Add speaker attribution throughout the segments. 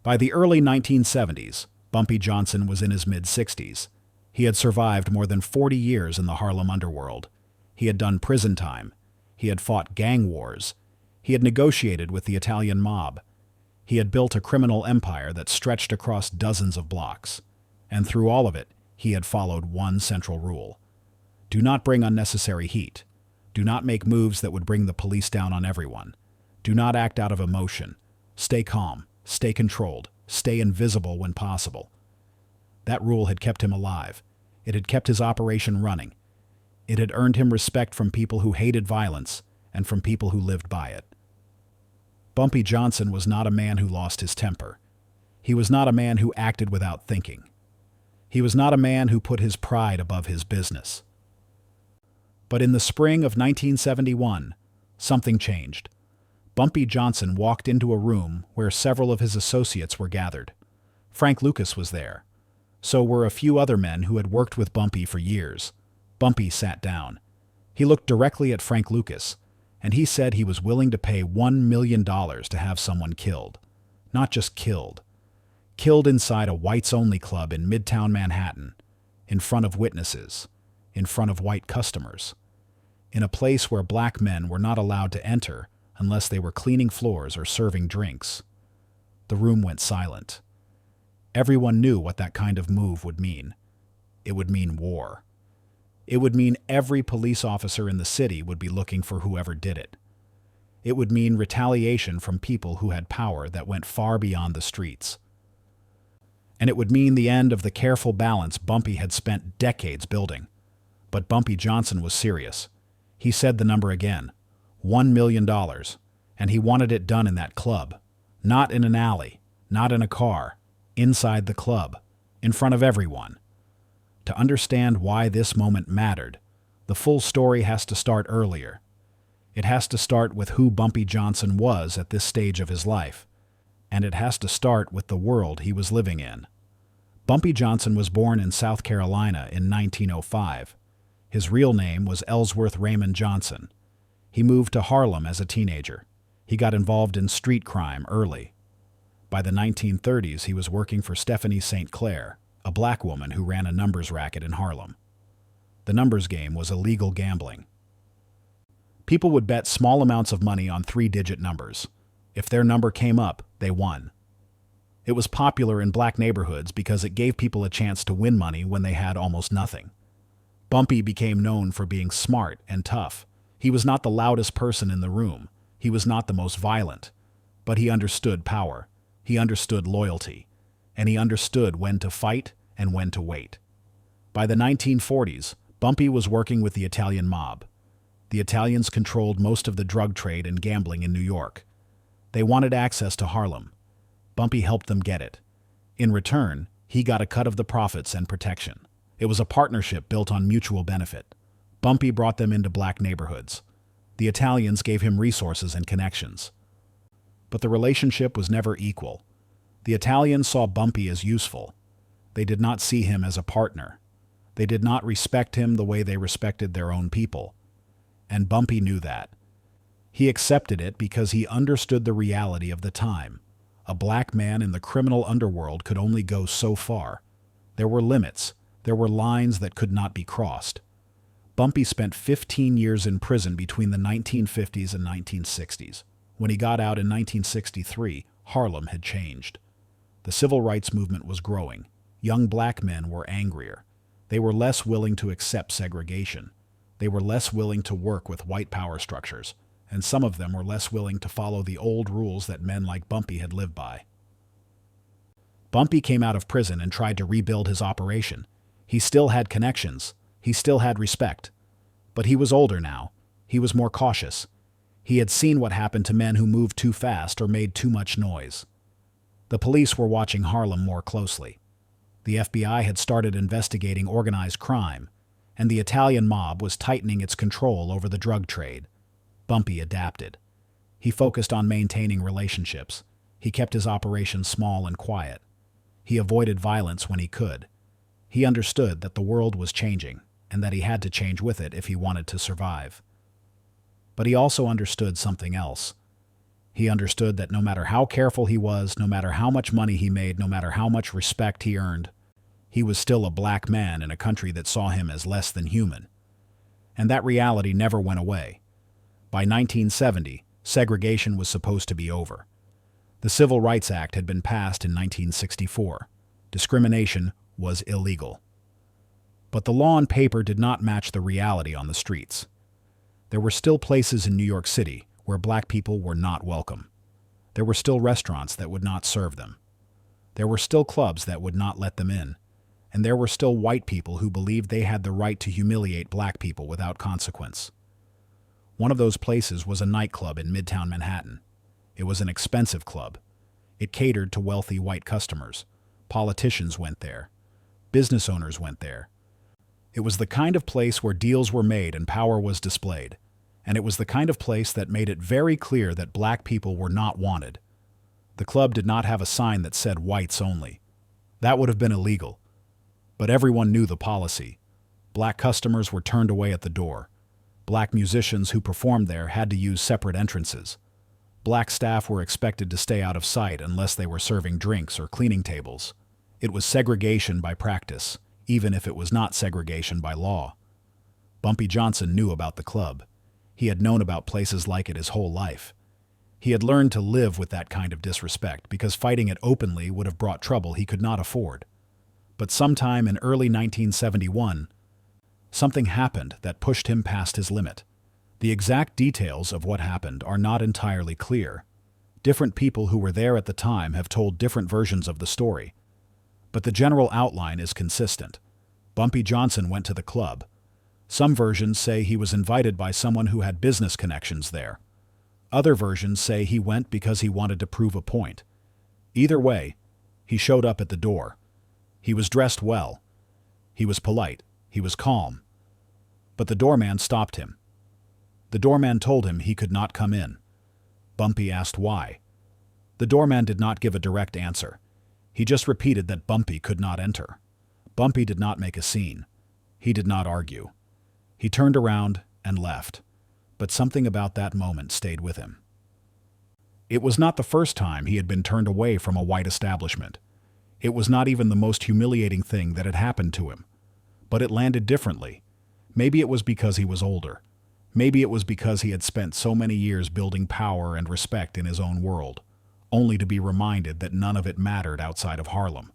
Speaker 1: By the early 1970s, Bumpy Johnson was in his mid-60s. He had survived more than 40 years in the Harlem underworld. He had done prison time. He had fought gang wars. He had negotiated with the Italian mob. He had built a criminal empire that stretched across dozens of blocks. And through all of it, he had followed one central rule. Do not bring unnecessary heat. Do not make moves that would bring the police down on everyone. Do not act out of emotion. Stay calm. Stay controlled. Stay invisible when possible. That rule had kept him alive. It had kept his operation running. It had earned him respect from people who hated violence and from people who lived by it. Bumpy Johnson was not a man who lost his temper. He was not a man who acted without thinking. He was not a man who put his pride above his business. But in the spring of 1971, something changed. Bumpy Johnson walked into a room where several of his associates were gathered. Frank Lucas was there. So were a few other men who had worked with Bumpy for years. Bumpy sat down. He looked directly at Frank Lucas, and he said he was willing to pay $1 million to have someone killed. Not just killed. Killed inside a whites-only club in Midtown Manhattan, in front of witnesses, in front of white customers, in a place where black men were not allowed to enter unless they were cleaning floors or serving drinks. The room went silent. Everyone knew what that kind of move would mean. It would mean war. It would mean every police officer in the city would be looking for whoever did it. It would mean retaliation from people who had power that went far beyond the streets. And it would mean the end of the careful balance Bumpy had spent decades building. But Bumpy Johnson was serious. He said the number again, $1 million, and he wanted it done in that club. Not in an alley, not in a car, inside the club, in front of everyone. To understand why this moment mattered, the full story has to start earlier. It has to start with who Bumpy Johnson was at this stage of his life, and it has to start with the world he was living in. Bumpy Johnson was born in South Carolina in 1905. His real name was Ellsworth Raymond Johnson. He moved to Harlem as a teenager. He got involved in street crime early. By the 1930s, he was working for Stephanie St. Clair, a black woman who ran a numbers racket in Harlem. The numbers game was illegal gambling. People would bet small amounts of money on 3-digit numbers. If their number came up, they won. It was popular in black neighborhoods because it gave people a chance to win money when they had almost nothing. Bumpy became known for being smart and tough. He was not the loudest person in the room. He was not the most violent. But he understood power. He understood loyalty. And he understood when to fight and when to wait. By the 1940s, Bumpy was working with the Italian mob. The Italians controlled most of the drug trade and gambling in New York. They wanted access to Harlem. Bumpy helped them get it. In return, he got a cut of the profits and protection. It was a partnership built on mutual benefit. Bumpy brought them into black neighborhoods. The Italians gave him resources and connections. But the relationship was never equal. The Italians saw Bumpy as useful. They did not see him as a partner. They did not respect him the way they respected their own people. And Bumpy knew that. He accepted it because he understood the reality of the time. A black man in the criminal underworld could only go so far. There were limits. There were lines that could not be crossed. Bumpy spent 15 years in prison between the 1950s and 1960s. When he got out in 1963, Harlem had changed. The civil rights movement was growing. Young black men were angrier. They were less willing to accept segregation. They were less willing to work with white power structures, and some of them were less willing to follow the old rules that men like Bumpy had lived by. Bumpy came out of prison and tried to rebuild his operation. He still had connections. He still had respect. But he was older now. He was more cautious. He had seen what happened to men who moved too fast or made too much noise. The police were watching Harlem more closely. The FBI had started investigating organized crime, and the Italian mob was tightening its control over the drug trade. Bumpy adapted. He focused on maintaining relationships. He kept his operation small and quiet. He avoided violence when he could. He understood that the world was changing, and that he had to change with it if he wanted to survive. But he also understood something else. He understood that no matter how careful he was, no matter how much money he made, no matter how much respect he earned, he was still a black man in a country that saw him as less than human. And that reality never went away. By 1970, segregation was supposed to be over. The Civil Rights Act had been passed in 1964. Discrimination was illegal. But the law on paper did not match the reality on the streets. There were still places in New York City where black people were not welcome. There were still restaurants that would not serve them. There were still clubs that would not let them in. And there were still white people who believed they had the right to humiliate black people without consequence. One of those places was a nightclub in Midtown Manhattan. It was an expensive club. It catered to wealthy white customers. Politicians went there. Business owners went there. It was the kind of place where deals were made and power was displayed. And it was the kind of place that made it very clear that black people were not wanted. The club did not have a sign that said whites only. That would have been illegal. But everyone knew the policy. Black customers were turned away at the door. Black musicians who performed there had to use separate entrances. Black staff were expected to stay out of sight unless they were serving drinks or cleaning tables. It was segregation by practice, even if it was not segregation by law. Bumpy Johnson knew about the club. He had known about places like it his whole life. He had learned to live with that kind of disrespect because fighting it openly would have brought trouble he could not afford. But sometime in early 1971, something happened that pushed him past his limit. The exact details of what happened are not entirely clear. Different people who were there at the time have told different versions of the story. But the general outline is consistent. Bumpy Johnson went to the club. Some versions say he was invited by someone who had business connections there. Other versions say he went because he wanted to prove a point. Either way, he showed up at the door. He was dressed well. He was polite. He was calm. But the doorman stopped him. The doorman told him he could not come in. Bumpy asked why. The doorman did not give a direct answer. He just repeated that Bumpy could not enter. Bumpy did not make a scene. He did not argue. He turned around and left. But something about that moment stayed with him. It was not the first time he had been turned away from a white establishment. It was not even the most humiliating thing that had happened to him. But it landed differently. Maybe it was because he was older. Maybe it was because he had spent so many years building power and respect in his own world, only to be reminded that none of it mattered outside of Harlem.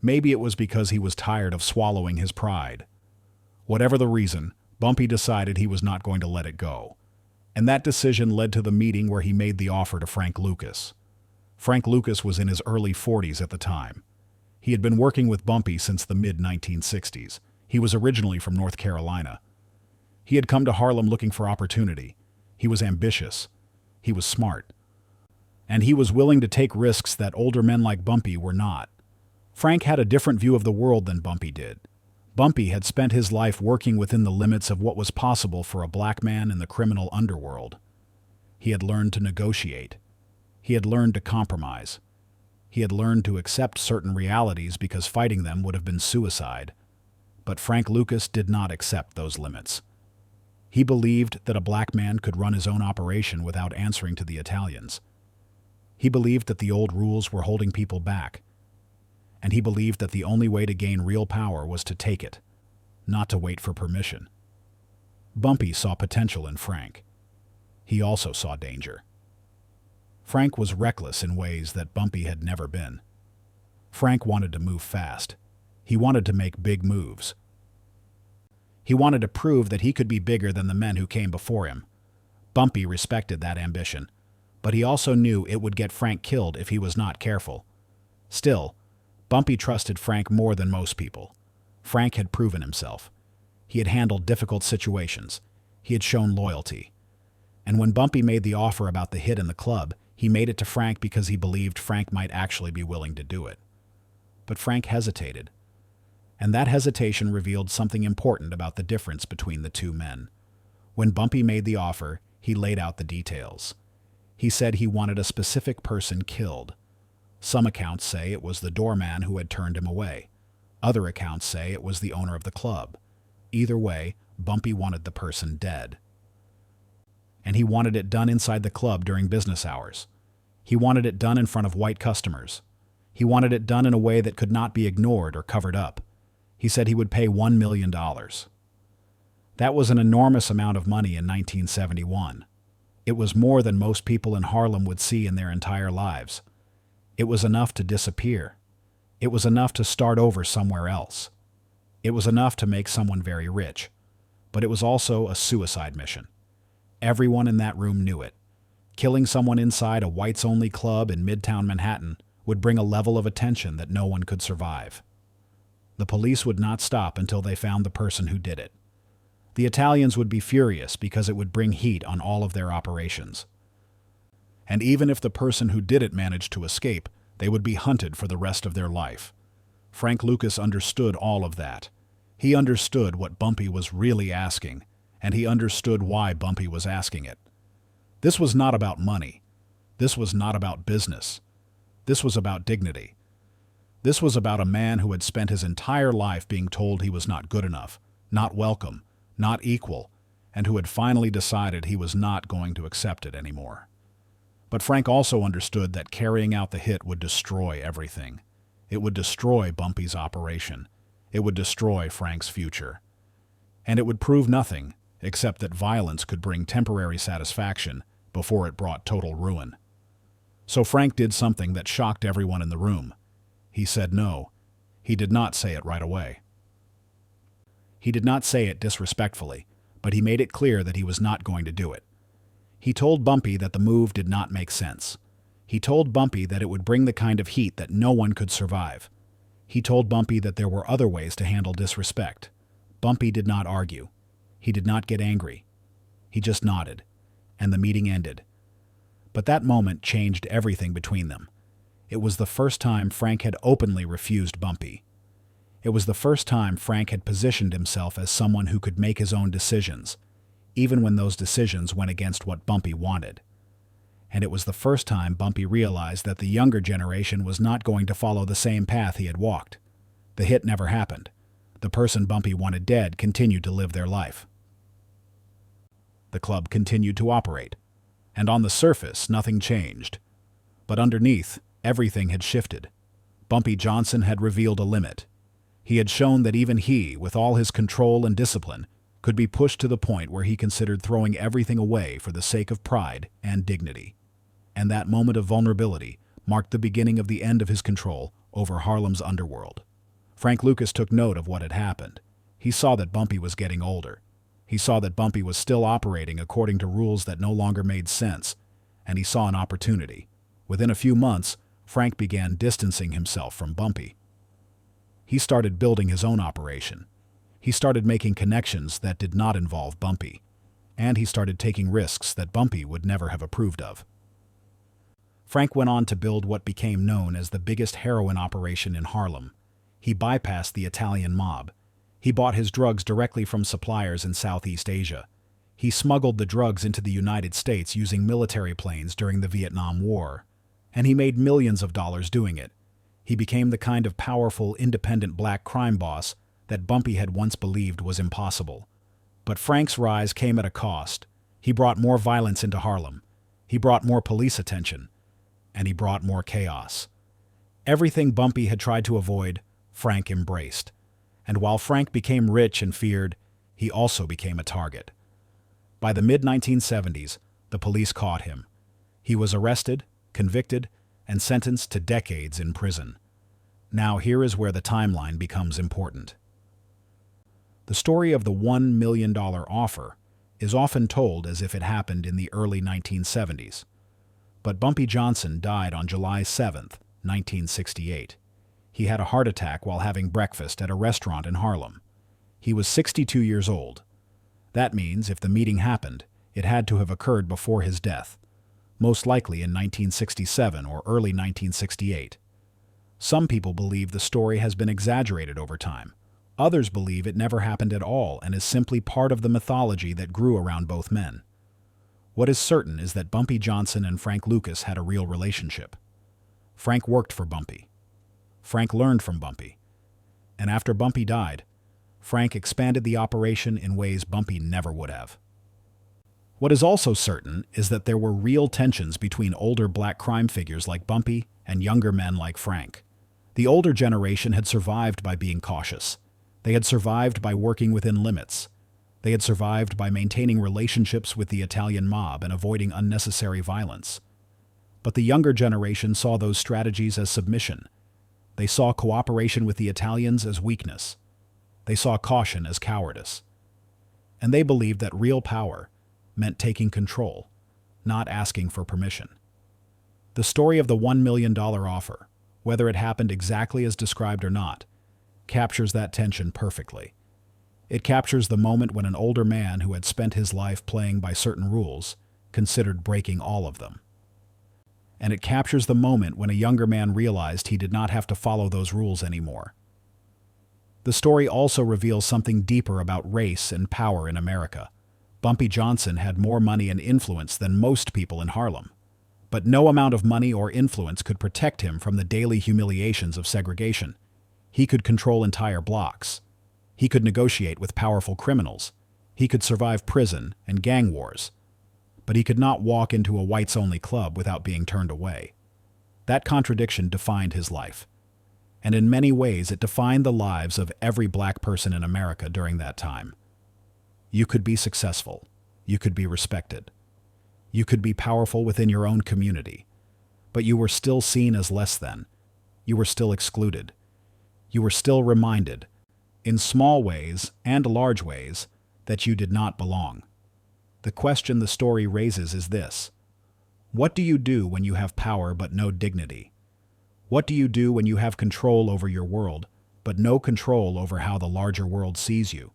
Speaker 1: Maybe it was because he was tired of swallowing his pride. Whatever the reason, Bumpy decided he was not going to let it go. And that decision led to the meeting where he made the offer to Frank Lucas. Frank Lucas was in his early 40s at the time. He had been working with Bumpy since the mid-1960s. He was originally from North Carolina. He had come to Harlem looking for opportunity. He was ambitious. He was smart. And he was willing to take risks that older men like Bumpy were not. Frank had a different view of the world than Bumpy did. Bumpy had spent his life working within the limits of what was possible for a black man in the criminal underworld. He had learned to negotiate. He had learned to compromise. He had learned to accept certain realities because fighting them would have been suicide. But Frank Lucas did not accept those limits. He believed that a black man could run his own operation without answering to the Italians. He believed that the old rules were holding people back. And he believed that the only way to gain real power was to take it, not to wait for permission. Bumpy saw potential in Frank. He also saw danger. Frank was reckless in ways that Bumpy had never been. Frank wanted to move fast. He wanted to make big moves. He wanted to prove that he could be bigger than the men who came before him. Bumpy respected that ambition, but he also knew it would get Frank killed if he was not careful. Still, Bumpy trusted Frank more than most people. Frank had proven himself. He had handled difficult situations. He had shown loyalty. And when Bumpy made the offer about the hit in the club, he made it to Frank because he believed Frank might actually be willing to do it. But Frank hesitated. And that hesitation revealed something important about the difference between the two men. When Bumpy made the offer, he laid out the details. He said he wanted a specific person killed. Some accounts say it was the doorman who had turned him away. Other accounts say it was the owner of the club. Either way, Bumpy wanted the person dead. and he wanted it done inside the club during business hours. He wanted it done in front of white customers. He wanted it done in a way that could not be ignored or covered up. He said he would pay $1 million. That was an enormous amount of money in 1971. It was more than most people in Harlem would see in their entire lives. It was enough to disappear. It was enough to start over somewhere else. It was enough to make someone very rich. But it was also a suicide mission. Everyone in that room knew it. Killing someone inside a whites-only club in Midtown Manhattan would bring a level of attention that no one could survive. The police would not stop until they found the person who did it. The Italians would be furious because it would bring heat on all of their operations. And even if the person who did it managed to escape, they would be hunted for the rest of their life. Frank Lucas understood all of that. He understood what Bumpy was really asking, and he understood why Bumpy was asking it. This was not about money. This was not about business. This was about dignity. This was about a man who had spent his entire life being told he was not good enough, not welcome, not equal, and who had finally decided he was not going to accept it anymore. But Frank also understood that carrying out the hit would destroy everything. It would destroy Bumpy's operation. It would destroy Frank's future. And it would prove nothing except that violence could bring temporary satisfaction before it brought total ruin. So Frank did something that shocked everyone in the room. He said no. He did not say it right away. He did not say it disrespectfully, but he made it clear that he was not going to do it. He told Bumpy that the move did not make sense. He told Bumpy that it would bring the kind of heat that no one could survive. He told Bumpy that there were other ways to handle disrespect. Bumpy did not argue. He did not get angry. He just nodded, and the meeting ended. But that moment changed everything between them. It was the first time Frank had openly refused Bumpy. It was the first time Frank had positioned himself as someone who could make his own decisions, even when those decisions went against what Bumpy wanted. And it was the first time Bumpy realized that the younger generation was not going to follow the same path he had walked. The hit never happened. The person Bumpy wanted dead continued to live their life. The club continued to operate, and on the surface nothing changed. But underneath, everything had shifted. Bumpy Johnson had revealed a limit. He had shown that even he, with all his control and discipline, could be pushed to the point where he considered throwing everything away for the sake of pride and dignity. And that moment of vulnerability marked the beginning of the end of his control over Harlem's underworld. Frank Lucas took note of what had happened. He saw that Bumpy was getting older. He saw that Bumpy was still operating according to rules that no longer made sense, and he saw an opportunity. Within a few months, Frank began distancing himself from Bumpy. He started building his own operation. He started making connections that did not involve Bumpy, and he started taking risks that Bumpy would never have approved of. Frank went on to build what became known as the biggest heroin operation in Harlem. He bypassed the Italian mob. He bought his drugs directly from suppliers in Southeast Asia. He smuggled the drugs into the United States using military planes during the Vietnam War. And he made millions of dollars doing it. He became the kind of powerful, independent black crime boss that Bumpy had once believed was impossible. But Frank's rise came at a cost. He brought more violence into Harlem. He brought more police attention. And he brought more chaos. Everything Bumpy had tried to avoid, Frank embraced. And while Frank became rich and feared, he also became a target. By the mid-1970s, the police caught him. He was arrested, convicted, and sentenced to decades in prison. Now here is where the timeline becomes important. The story of the $1 million offer is often told as if it happened in the early 1970s. But Bumpy Johnson died on July 7, 1968. He had a heart attack while having breakfast at a restaurant in Harlem. He was 62 years old. That means if the meeting happened, it had to have occurred before his death, most likely in 1967 or early 1968. Some people believe the story has been exaggerated over time. Others believe it never happened at all and is simply part of the mythology that grew around both men. What is certain is that Bumpy Johnson and Frank Lucas had a real relationship. Frank worked for Bumpy. Frank learned from Bumpy. And after Bumpy died, Frank expanded the operation in ways Bumpy never would have. What is also certain is that there were real tensions between older black crime figures like Bumpy and younger men like Frank. The older generation had survived by being cautious. They had survived by working within limits. They had survived by maintaining relationships with the Italian mob and avoiding unnecessary violence. But the younger generation saw those strategies as submission. They saw cooperation with the Italians as weakness. They saw caution as cowardice. And they believed that real power meant taking control, not asking for permission. The story of the $1 million offer, whether it happened exactly as described or not, captures that tension perfectly. It captures the moment when an older man who had spent his life playing by certain rules considered breaking all of them. And it captures the moment when a younger man realized he did not have to follow those rules anymore. The story also reveals something deeper about race and power in America. Bumpy Johnson had more money and influence than most people in Harlem. But no amount of money or influence could protect him from the daily humiliations of segregation. He could control entire blocks. He could negotiate with powerful criminals. He could survive prison and gang wars. But he could not walk into a whites-only club without being turned away. That contradiction defined his life. And in many ways it defined the lives of every black person in America during that time. You could be successful. You could be respected. You could be powerful within your own community. But you were still seen as less than. You were still excluded. You were still reminded, in small ways and large ways, that you did not belong. The question the story raises is this: what do you do when you have power but no dignity? What do you do when you have control over your world, but no control over how the larger world sees you?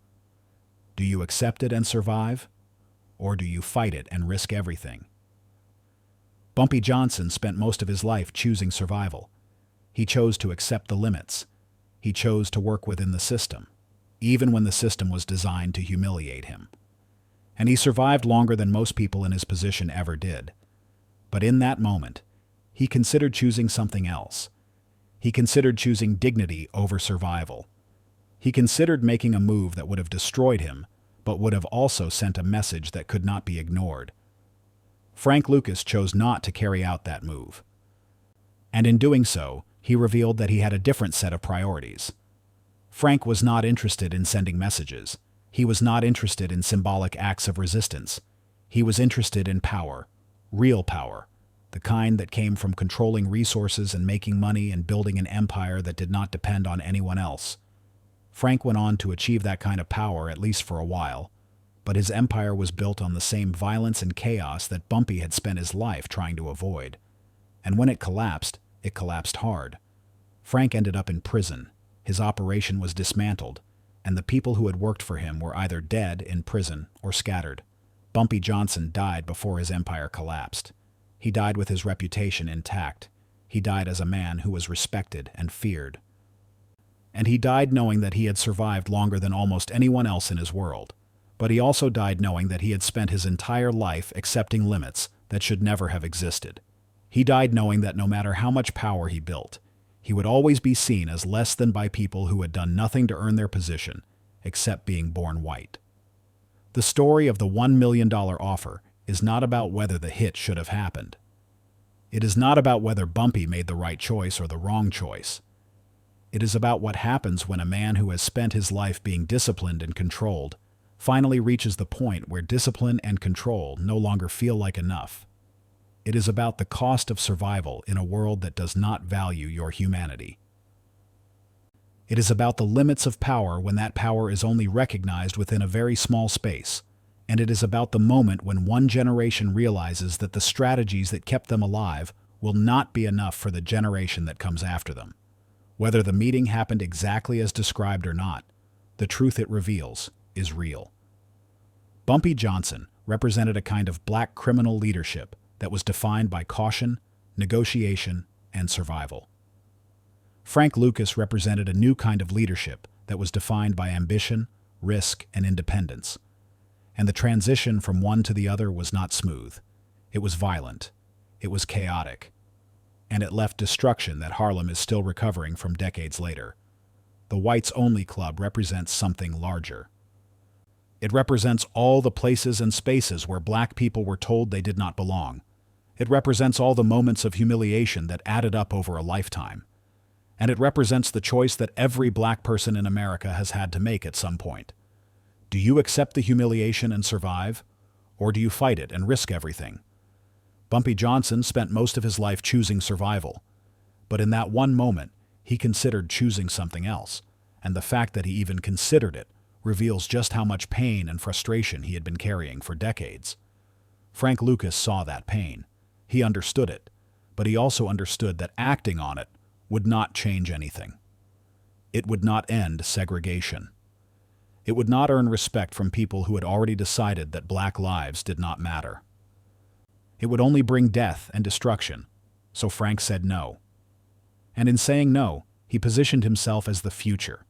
Speaker 1: Do you accept it and survive? Or do you fight it and risk everything? Bumpy Johnson spent most of his life choosing survival. He chose to accept the limits. He chose to work within the system, even when the system was designed to humiliate him. And he survived longer than most people in his position ever did. But in that moment, he considered choosing something else. He considered choosing dignity over survival. He considered making a move that would have destroyed him, but would have also sent a message that could not be ignored. Frank Lucas chose not to carry out that move. And in doing so, he revealed that he had a different set of priorities. Frank was not interested in sending messages. He was not interested in symbolic acts of resistance. He was interested in power, real power, the kind that came from controlling resources and making money and building an empire that did not depend on anyone else. Frank went on to achieve that kind of power, at least for a while, but his empire was built on the same violence and chaos that Bumpy had spent his life trying to avoid. And when it collapsed hard. Frank ended up in prison. His operation was dismantled, and the people who had worked for him were either dead in prison or scattered. Bumpy Johnson died before his empire collapsed. He died with his reputation intact. He died as a man who was respected and feared. And he died knowing that he had survived longer than almost anyone else in his world. But he also died knowing that he had spent his entire life accepting limits that should never have existed. He died knowing that no matter how much power he built, he would always be seen as less than by people who had done nothing to earn their position, except being born white. The story of the $1 million offer is not about whether the hit should have happened. It is not about whether Bumpy made the right choice or the wrong choice. It is about what happens when a man who has spent his life being disciplined and controlled finally reaches the point where discipline and control no longer feel like enough. It is about the cost of survival in a world that does not value your humanity. It is about the limits of power when that power is only recognized within a very small space, and it is about the moment when one generation realizes that the strategies that kept them alive will not be enough for the generation that comes after them. Whether the meeting happened exactly as described or not, the truth it reveals is real. Bumpy Johnson represented a kind of black criminal leadership that was defined by caution, negotiation, and survival. Frank Lucas represented a new kind of leadership that was defined by ambition, risk, and independence. And the transition from one to the other was not smooth. It was violent. It was chaotic. And it left destruction that Harlem is still recovering from decades later. The Whites Only Club represents something larger. It represents all the places and spaces where black people were told they did not belong. It represents all the moments of humiliation that added up over a lifetime. And it represents the choice that every black person in America has had to make at some point. Do you accept the humiliation and survive? Or do you fight it and risk everything? Bumpy Johnson spent most of his life choosing survival. But in that one moment, he considered choosing something else. And the fact that he even considered it reveals just how much pain and frustration he had been carrying for decades. Frank Lucas saw that pain. He understood it. But he also understood that acting on it would not change anything. It would not end segregation. It would not earn respect from people who had already decided that black lives did not matter. It would only bring death and destruction, so Frank said no. And in saying no, he positioned himself as the future.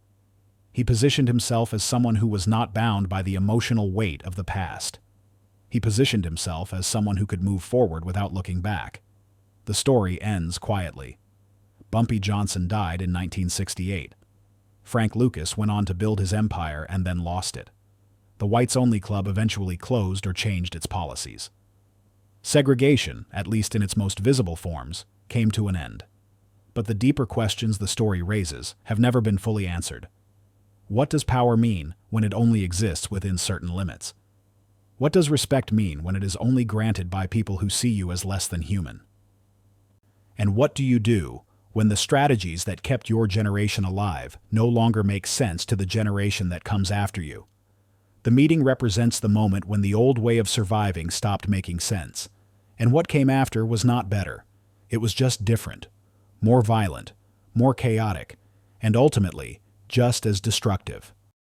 Speaker 1: He positioned himself as someone who was not bound by the emotional weight of the past. He positioned himself as someone who could move forward without looking back. The story ends quietly. Bumpy Johnson died in 1968. Frank Lucas went on to build his empire and then lost it. The whites-only club eventually closed or changed its policies. Segregation, at least in its most visible forms, came to an end. But the deeper questions the story raises have never been fully answered. What does power mean when it only exists within certain limits? What does respect mean when it is only granted by people who see you as less than human? And what do you do when the strategies that kept your generation alive no longer make sense to the generation that comes after you? The meeting represents the moment when the old way of surviving stopped making sense, and what came after was not better. It was just different, more violent, more chaotic, and ultimately just as destructive.